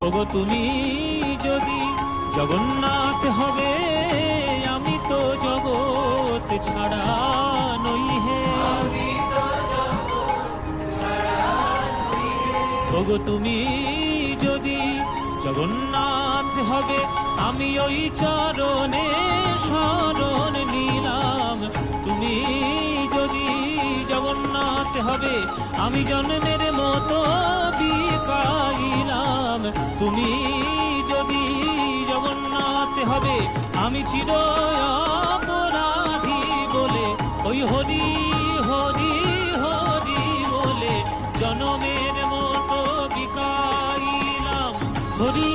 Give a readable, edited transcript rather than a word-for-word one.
ওগো তুমি যদি জগন্নাথ হবে, আমি তো জগৎ ছাড়া নই হে। ওগো তুমি যদি জগন্নাথ হবে, আমি ওই চরণে শরণ নিলাম। তুমি যদি জগন্নাথ হবে, আমি জন্মের মতো বিকাইলাম। তুমি যদি জগন্নাথ হবে, আমি চির অপরাধী বলে ওই হরি হরি হরি বলে জনমের মতো বিকাইলাম। হরি